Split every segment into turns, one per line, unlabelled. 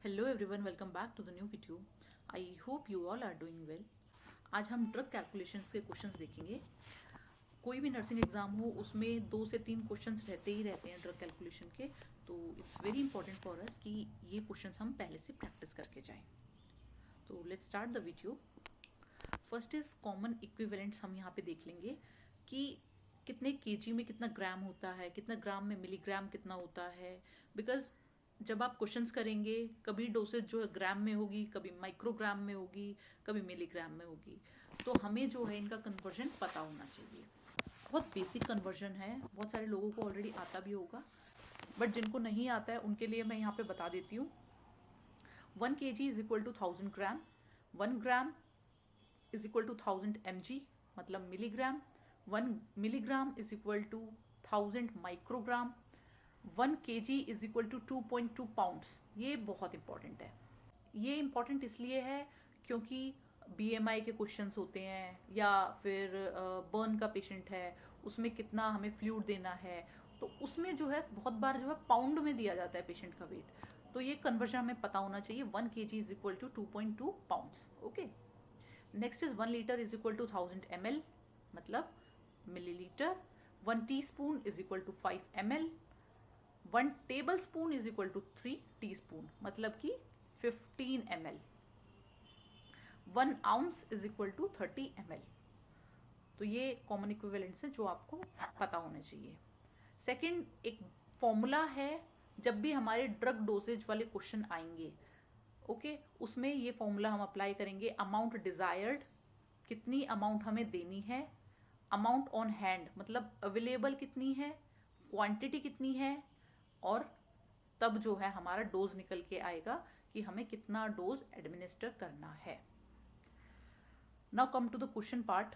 Hello everyone, welcome back to the new video. I hope you all are doing well. आज हम drug calculations के questions देखेंगे। कोई भी नर्सिंग एग्जाम हो उसमें 2 से 3 क्वेश्चंस रहते ही रहते हैं ड्रग कैलकुलेशन के, तो it's very important for us कि ये क्वेश्चंस हम पहले से प्रैक्टिस करके जाएं। तो let's start the video. First is common equivalents. हम यहाँ पे देख लेंगे कि कितने केजी में कितना ग्राम होता है, कितना ग्राम में मिलीग्राम कितना होता है। बिकॉज जब आप क्वेश्चंस करेंगे, कभी डोसेज जो है ग्राम में होगी, कभी माइक्रोग्राम में होगी, कभी मिलीग्राम में होगी, तो हमें जो है इनका कन्वर्जन पता होना चाहिए। बहुत बेसिक कन्वर्जन है, बहुत सारे लोगों को ऑलरेडी आता भी होगा, बट जिनको नहीं आता है उनके लिए मैं यहाँ पे बता देती हूँ। 1 kg is equal to 1000 gram. 1 gram is equal to 1000 mg, मतलब milligram. 1 milligram is equal to 1000 microgram. 1 kg is equal to 2.2 pounds. ये बहुत इंपॉर्टेंट है। ये इंपॉर्टेंट इसलिए है क्योंकि BMI के क्वेश्चंस होते हैं, या फिर बर्न का पेशेंट है, उसमें कितना हमें फ्लूइड देना है, तो उसमें जो है बहुत बार जो है पाउंड में दिया जाता है पेशेंट का वेट। तो ये कन्वर्जन हमें पता होना चाहिए। 1 kg is equal to 2.2 pounds. Okay. Next is 1 litre is equal to 1000 ml, मतलब millilitre. 1 teaspoon is equal to 5 ml। 1 tablespoon is equal to 3 teaspoon, मतलब कि 15 ml। 1 ounce is equal to 30 ml। तो ये common equivalents है जो आपको पता होने चाहिए। सेकंड, एक फॉर्मूला है जब भी हमारे ड्रग डोसेज वाले क्वेश्चन आएंगे, ओके, उसमें ये फॉर्मूला हम अप्लाई करेंगे। अमाउंट डिजायर्ड, कितनी अमाउंट हमें देनी है। अमाउंट ऑन हैंड, मतलब अवेलेबल कितनी है, क्वांटिटी कितनी है, और तब जो है हमारा डोज निकल के आएगा कि हमें कितना डोज एडमिनिस्टर करना है। Now come to the question part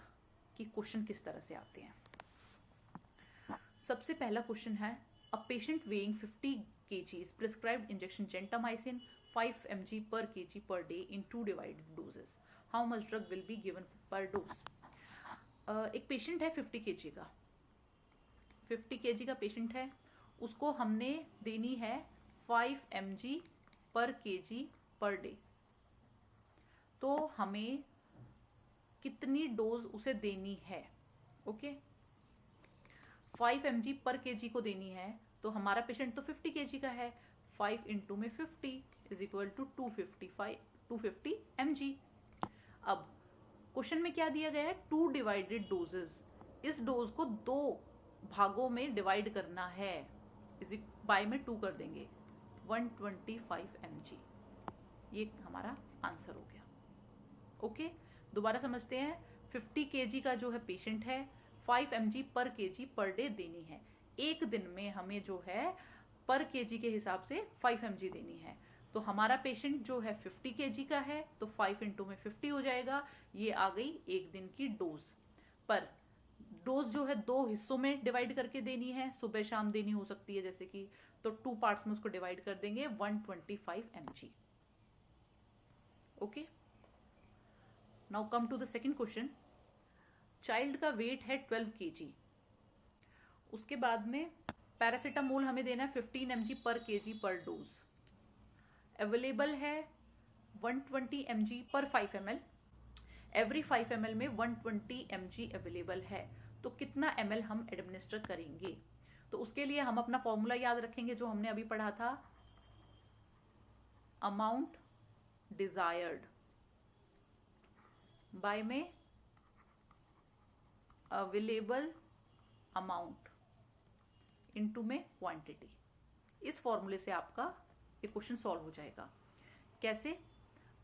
कि क्वेश्चन किस तरह से आते हैं। सबसे पहला क्वेश्चन है, a patient weighing 50 kg is prescribed injection gentamicin 5 mg per kg per day in 2 divided doses. How much drug will be given per dose? एक पेशेंट है 50 kg का, 50 kg का पेशेंट है, उसको हमने देनी है 5 mg पर kg पर डे। तो हमें कितनी डोज उसे देनी है? ओके, 5 mg पर kg को देनी है, तो हमारा पेशेंट तो 50 kg का है। 5 इंटू में 50 इज इक्वल टू 250 mg। अब क्वेश्चन में क्या दिया गया है? 2 डिवाइडेड डोजेस। इस डोज को 2 भागों में डिवाइड करना है, इज बाय में 2 कर देंगे, 125 mg। ये हमारा आंसर हो गया। ओके, दोबारा समझते हैं। 50 kg का जो है पेशेंट है, 5 mg पर kg पर डे देनी है। एक दिन में हमें जो है पर kg के हिसाब से 5 mg देनी है। तो हमारा पेशेंट जो है 50 kg का है, तो 5 इंटू में 50 हो जाएगा। ये आ गई एक दिन की डोज। पर डोज जो है 2 हिस्सों में डिवाइड करके देनी है, सुबह शाम देनी हो सकती है जैसे कि, तो 2 पार्ट्स में उसको डिवाइड कर देंगे, 125 mg। Okay, now come to the second question. Child का वेट है 12 kg। उसके बाद में पैरासीटामोल हमें देना है 15 mg पर kg पर डोज। अवेलेबल है 120 mg पर 5 ml। एवरी 5 ml में 120 mg अवेलेबल है। तो कितना ml हम एडमिनिस्टर करेंगे? तो उसके लिए हम अपना फॉर्मूला याद रखेंगे जो हमने अभी पढ़ा था, अमाउंट डिजायर्ड बाय में अवेलेबल अमाउंट इनटू में क्वांटिटी। इस फॉर्मूले से आपका ये क्वेश्चन सॉल्व हो जाएगा। कैसे?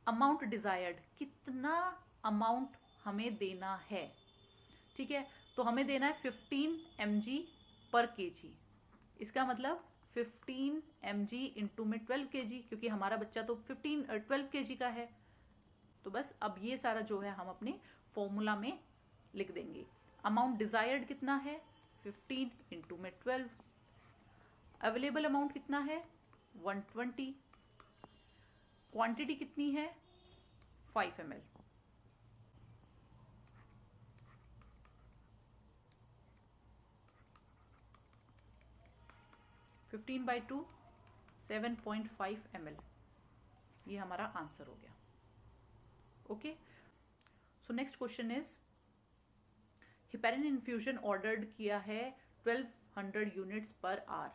अमाउंट डिजायर्ड, कितना अमाउंट हमें देना है, ठीक है, तो हमें देना है 15 mg पर kg। इसका मतलब 15 mg इंटू में 12 kg, क्योंकि हमारा बच्चा तो 12 kg का है। तो बस अब ये सारा जो है हम अपने फॉर्मूला में लिख देंगे। अमाउंट डिजायर्ड कितना है? 15 इंटू में 12। अवेलेबल अमाउंट कितना है? 120। क्वांटिटी कितनी है? 5 ml। 15 by 2 7.5 ml। ये हमारा आंसर हो गया। Okay, so next question is heparin infusion ordered किया है 1200 units per our,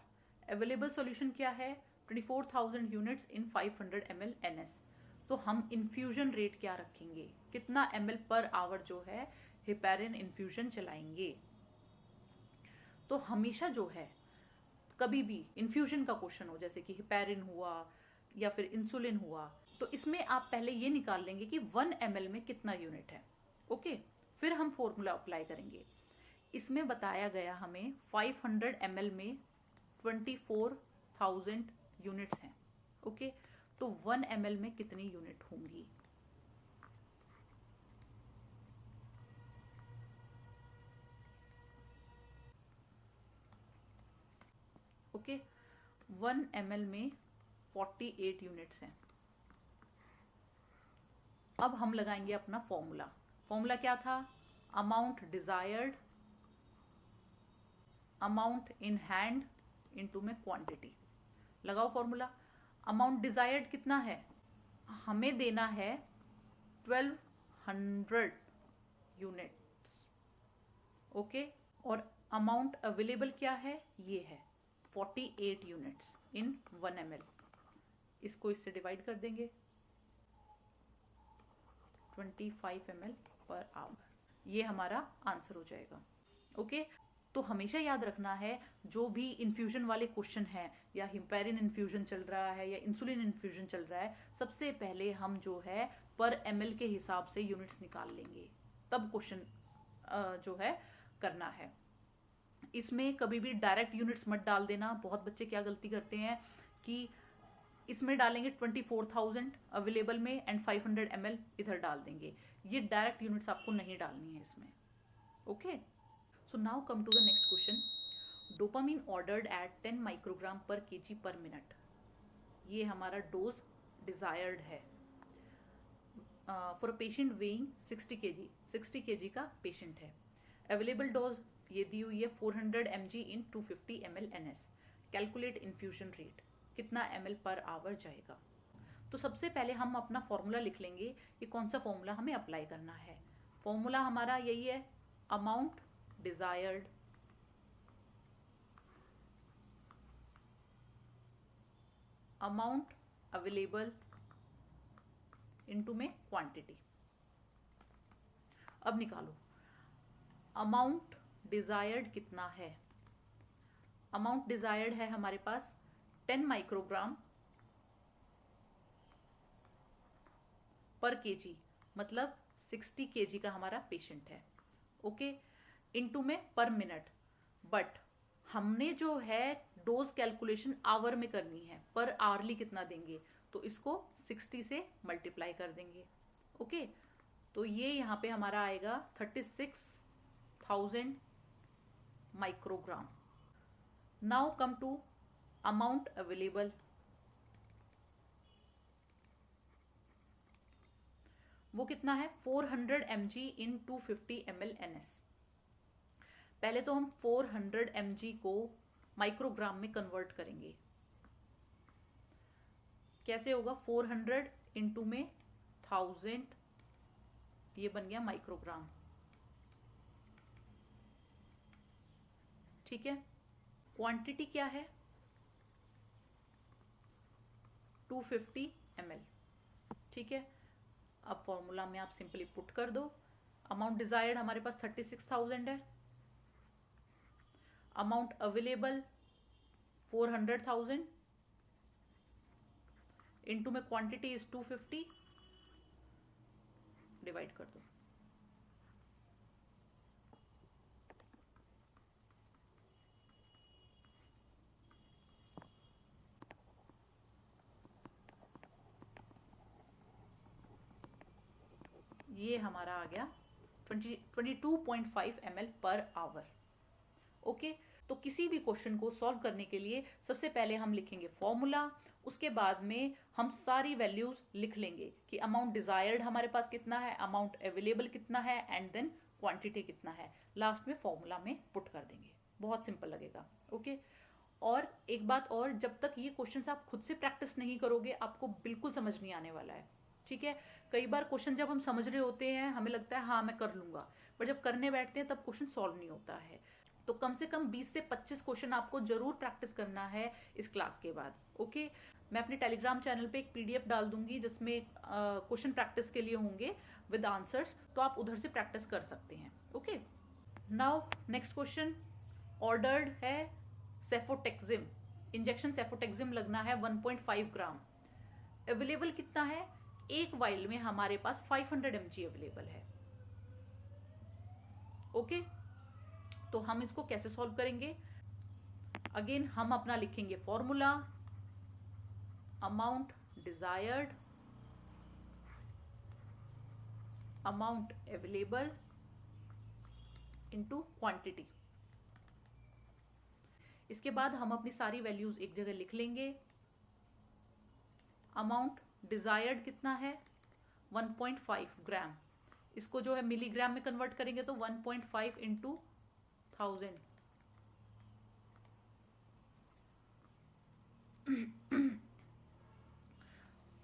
available solution क्या है 24,000 यूनिट्स इन 500 ml NS। तो हम इन्फ्यूजन रेट क्या रखेंगे, कितना ml पर आवर जो है हेपेरिन इन्फ्यूजन चलाएंगे। तो हमेशा जो है कभी भी इन्फ्यूजन का क्वेश्चन हो, जैसे कि हेपेरिन हुआ या फिर इंसुलिन हुआ, तो इसमें आप पहले ये निकाल लेंगे कि 1 ml में कितना यूनिट है। ओके, फिर हम फॉर्मूला अप्लाई करेंगे। इसमें बताया गया हमें 500 ml में 24,000 यूनिट्स हैं। ओके, तो 1 ml में कितनी यूनिट होंगी। ओके, 1 ml में 48 यूनिट्स हैं। अब हम लगाएंगे अपना फॉर्मूला। फॉर्मूला क्या था, amount desired amount in hand into में क्वांटिटी। लगाओ फॉर्मूला। अमाउंट डिजायर्ड कितना है, हमें देना है 1200 यूनिट्स। ओके, और अमाउंट अवेलेबल क्या है, ये है 48 यूनिट्स इन 1 ml। इसको इससे डिवाइड कर देंगे, 25 ml पर आवर, ये हमारा आंसर हो जाएगा। ओके, तो हमेशा याद रखना है जो भी इन्फ्यूजन वाले क्वेश्चन हैं, या हेपेरिन इन्फ्यूजन चल रहा है या इंसुलिन इन्फ्यूजन चल रहा है, सबसे पहले हम जो है पर ml के हिसाब से यूनिट्स निकाल लेंगे, तब क्वेश्चन जो है करना है। इसमें कभी भी डायरेक्ट यूनिट्स मत डाल देना। बहुत बच्चे क्या गलती करते हैं कि इसमें डालेंगे 24,000 अवेलेबल में एंड 500 ml इधर डाल देंगे। ये डायरेक्ट यूनिट्स आपको नहीं डालनी है इसमें। Okay, so now come to the next question. Dopamine ordered at 10 microgram per kg per minute. ये हमारा डोज डिजायर्ड है for a patient weighing 60 kg का पेशेंट है। अवेलेबल डोज ये दी हुई है 400 mg in 250 ml NS। Calculate infusion rate, कितना ml पर आवर जाएगा। तो सबसे पहले हम अपना फॉर्मूला लिख लेंगे कि कौन सा फॉर्मूला हमें अप्लाई करना है। फॉर्मूला हमारा यही है, amount desired amount available into में क्वांटिटी। अब निकालो अमाउंट डिजायर्ड कितना है। अमाउंट डिजायर्ड है हमारे पास 10 माइक्रोग्राम पर केजी, मतलब 60 केजी का हमारा पेशेंट है। ओके, इनटू में पर मिनट, बट हमने जो है डोज कैलकुलेशन आवर में करनी है, पर आवरली कितना देंगे, तो इसको 60 से मल्टीप्लाई कर देंगे। ओके, तो ये यहाँ पे हमारा आएगा 36,000 microgram. Now come to amount available. वो कितना है 400 mg इन 250 ml NS। पहले तो हम 400 mg को माइक्रोग्राम में कन्वर्ट करेंगे। कैसे होगा, 400 इंटू में 1000, ये बन गया माइक्रोग्राम। ठीक है, क्वांटिटी क्या है 250 ml। ठीक है, अब फॉर्मूला में आप सिंपली पुट कर दो। अमाउंट डिजायर्ड हमारे पास 36,000 है, अमाउंट अवेलेबल 400,000 इनटू में क्वांटिटी इज 250, डिवाइड कर दो। ये हमारा आ गया 22.5 ml पर आवर। ओके, तो किसी भी क्वेश्चन को सॉल्व करने के लिए सबसे पहले हम लिखेंगे फॉर्मूला, उसके बाद में हम सारी वैल्यूज लिख लेंगे कि अमाउंट डिजायर्ड हमारे पास कितना है, अमाउंट अवेलेबल कितना है, एंड देन क्वांटिटी कितना है। लास्ट में फॉर्मूला में पुट कर देंगे, बहुत सिंपल लगेगा। ओके, और एक बात और, जब तक ये क्वेश्चंस आप खुद से प्रैक्टिस नहीं करोगे आपको बिल्कुल समझ नहीं आने वाला है, ठीक है। कई बार क्वेश्चन जब हम समझ रहे होते हैं हमें लगता है हाँ मैं कर लूँगा, पर जब करने बैठते हैं तब क्वेश्चन सॉल्व नहीं होता है। तो कम से कम 20 से 25 क्वेश्चन आपको जरूर प्रैक्टिस करना है इस क्लास के बाद, ओके। मैं अपने टेलीग्राम चैनल पे एक PDF डाल दूंगी जिसमें क्वेश्चन प्रैक्टिस के लिए होंगे विद आंसर्स, तो आप उधर से प्रैक्टिस कर सकते हैं, okay. Now next question ordered है सेफोटेक्सिम, इंजेक्शन सेफोटेक्सिम लगना है 1.5 ग्राम। अवेलेबल कितना है, एक वाइल में हमारे पास 500 mg अवेलेबल है, ओके। तो हम इसको कैसे सॉल्व करेंगे, अगेन हम अपना लिखेंगे formula, amount desired, amount available into quantity. इसके बाद हम अपनी सारी वैल्यूज एक जगह लिख लेंगे। अमाउंट डिजायर्ड कितना है 1.5 ग्राम, इसको जो है मिलीग्राम में कन्वर्ट करेंगे तो 1.5 इंटू 1000,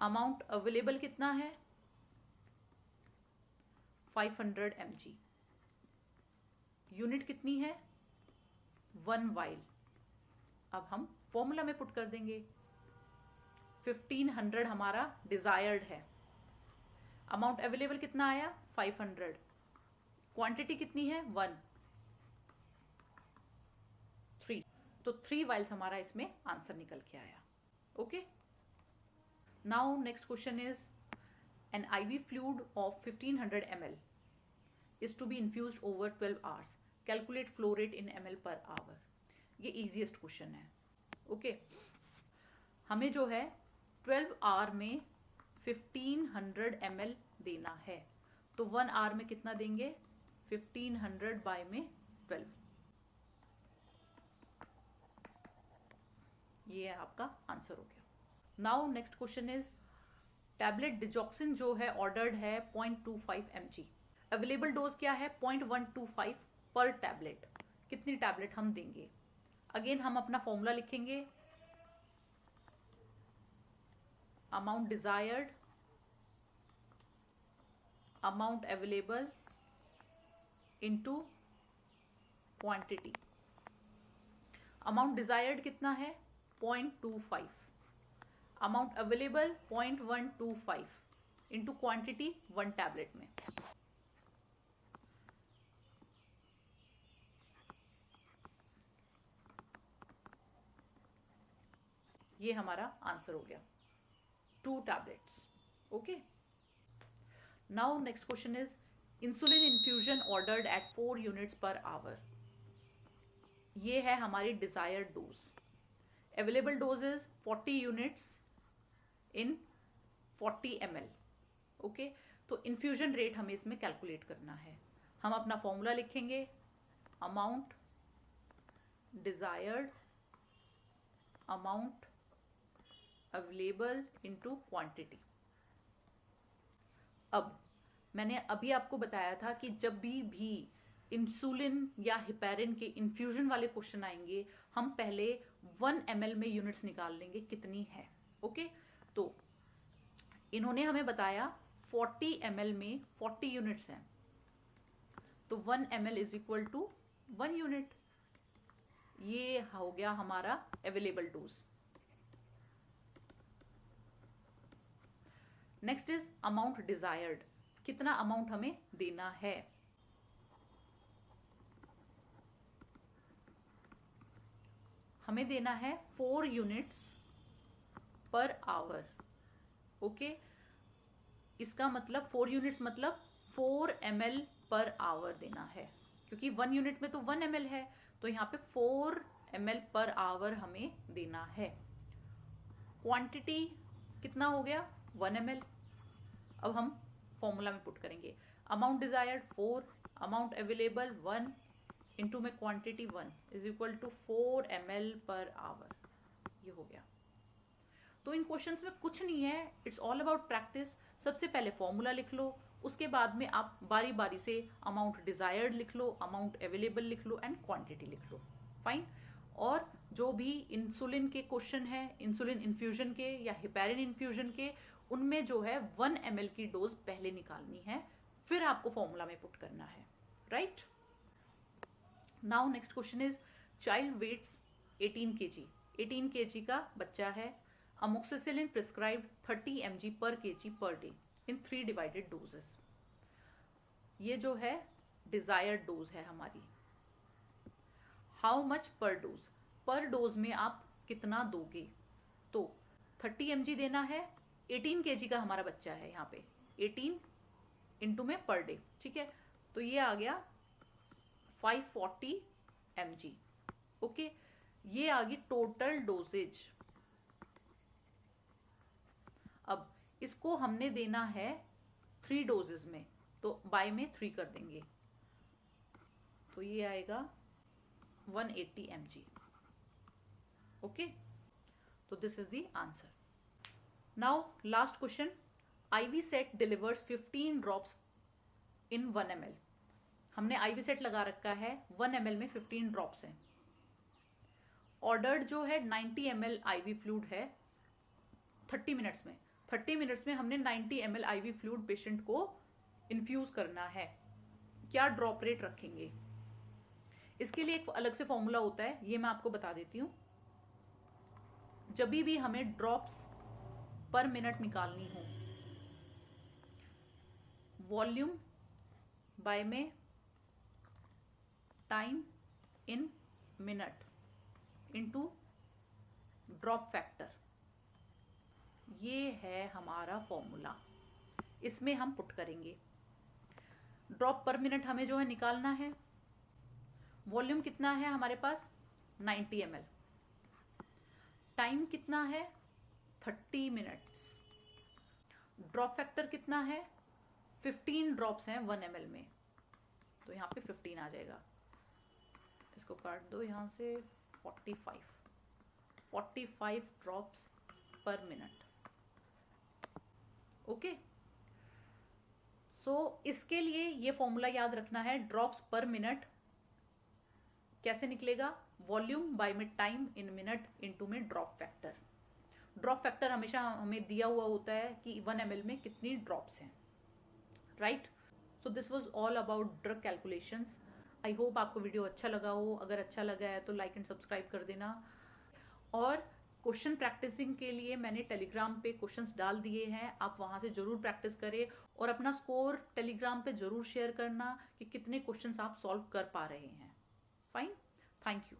अमाउंट अवेलेबल कितना है 500 mg, यूनिट कितनी है 1 वाइल। अब हम फॉर्मूला में पुट कर देंगे, 1500 हमारा डिजायर्ड है, अमाउंट अवेलेबल कितना आया 500, क्वांटिटी कितनी है 1, 3, तो 3 वाइल्स हमारा इसमें आंसर निकल के आया, okay. Now next question is an IV fluid of 1500 ml is to be infused over 12 hours. Calculate flow rate in ml per hour. ये easiest क्वेश्चन है, ओके। हमें जो है 12 आवर में 1500 ml देना है, तो 1 आवर में कितना देंगे 1500 बाय में 12, ये आपका आंसर हो गया। Now next question is tablet digoxin जो है ऑर्डर्ड है 0.25 mg, अवेलेबल डोज क्या है 0.125 पर टैबलेट, कितनी टैबलेट हम देंगे। अगेन हम अपना फॉर्मूला लिखेंगे, amount desired, amount available into quantity. Amount desired कितना है 0.25, amount available 0.125 into quantity 1 tablet में। ये हमारा आंसर हो गया 2 tablets, okay. Now next question is insulin infusion ordered at 4 units per hour, ये है हमारी desired dose. Available dose is 40 units in 40 ml, okay. तो इन्फ्यूजन रेट हमें इसमें कैलकुलेट करना है। हम अपना फॉर्मूला लिखेंगे, amount desired, amount available into quantity. अब मैंने अभी आपको बताया था कि जब भी इंसुलिन या हिपैरिन के इन्फ्यूजन वाले क्वेश्चन आएंगे हम पहले 1 ml में यूनिट्स निकाल लेंगे कितनी है, ओके। तो इन्होंने हमें बताया 40 ml में 40 यूनिट्स हैं, तो 1 ml is equal to 1 unit, ये हो गया हमारा available dose. Next is amount desired, कितना अमाउंट हमें देना है। हमें देना है 4 यूनिट्स पर आवर, ओके। इसका मतलब 4 यूनिट्स मतलब 4 ml पर आवर देना है, क्योंकि 1 यूनिट में तो 1 ml है, तो यहाँ पे 4 ml पर आवर हमें देना है। क्वांटिटी कितना हो गया 1 ml। अब हम फॉर्मूला में पुट करेंगे, amount desired 4, amount available 1 into में quantity 1 is equal to 4 ml per hour, ये हो गया। तो इन क्वेश्चंस में कुछ नहीं है, इट्स ऑल अबाउट प्रैक्टिस। सबसे पहले फॉर्मूला लिख लो, उसके बाद में आप बारी बारी से अमाउंट डिजायर्ड लिख लो, अमाउंट अवेलेबल लिख लो एंड क्वांटिटी लिख लो, फाइन। और जो भी इंसुलिन के क्वेश्चन है, इंसुलिन इन्फ्यूजन के या हेपेरिन इन्फ्यूजन के, उनमें जो है 1 ml की डोज पहले निकालनी है, फिर आपको फॉर्मूला में पुट करना है, right. Now next question is child weights 18 kg, 18 kg का बच्चा है, amoxicillin prescribed 30 mg per kg per day in 3 divided doses. ये जो है डिजायर्ड डोज है हमारी। How much per dose, per dose में आप कितना दोगे, तो 30 mg देना है, 18 kg का हमारा बच्चा है, यहाँ पे 18 इंटू में पर डे, ठीक है, तो ये आ गया 540 mg, ओके। ये आ गई टोटल डोजेज। अब इसको हमने देना है 3 डोजेज में, तो बाय में 3 कर देंगे, तो ये आएगा 180 mg, ओके। तो this is the answer. Now last question, IV set delivers 15 drops in 1 ml। हमने IV सेट लगा रखा है, 1 ml में 15 ड्रॉप्स हैं। ऑर्डर्ड जो है 90 ml IV फ्लूइड है 30 मिनट्स में। 30 मिनट्स में हमने 90 ml IV फ्लूइड पेशेंट को इन्फ्यूज करना है। क्या ड्रॉप रेट रखेंगे, इसके लिए एक अलग से फॉर्मूला होता है, ये मैं आपको बता देती हूँ। जब भी हमें ड्रॉप्स पर मिनट निकालनी हो, वॉल्यूम बाय में time in minute into drop factor, ये है हमारा फॉर्मूला। इसमें हम पुट करेंगे ड्रॉप पर मिनट हमें जो है निकालना है, वॉल्यूम कितना है हमारे पास 90 ml, टाइम कितना है 30 मिनट्स, ड्रॉप फैक्टर कितना है 15 ड्रॉप्स हैं 1 ml में, तो यहाँ पे 15 आ जाएगा। इसको काट दो यहाँ से, 45 ड्रॉप्स पर मिनट, ओके। सो इसके लिए ये फॉर्मूला याद रखना है, ड्रॉप्स पर मिनट कैसे निकलेगा, वॉल्यूम बाय में टाइम इन मिनट इनटू में ड्रॉप फैक्टर। ड्रॉप फैक्टर हमेशा हमें दिया हुआ होता है कि 1 ml में कितनी ड्रॉप्स हैं, right. So this was all about drug calculations. I hope आपको वीडियो अच्छा लगा हो। अगर अच्छा लगा है तो लाइक एंड सब्सक्राइब कर देना। और क्वेश्चन प्रैक्टिसिंग के लिए मैंने टेलीग्राम पे क्वेश्चंस डाल दिए हैं, आप वहां से जरूर प्रैक्टिस करें और अपना स्कोर टेलीग्राम पे जरूर शेयर करना कि कितने क्वेश्चंस आप सॉल्व कर पा रहे हैं। Fine, thank you.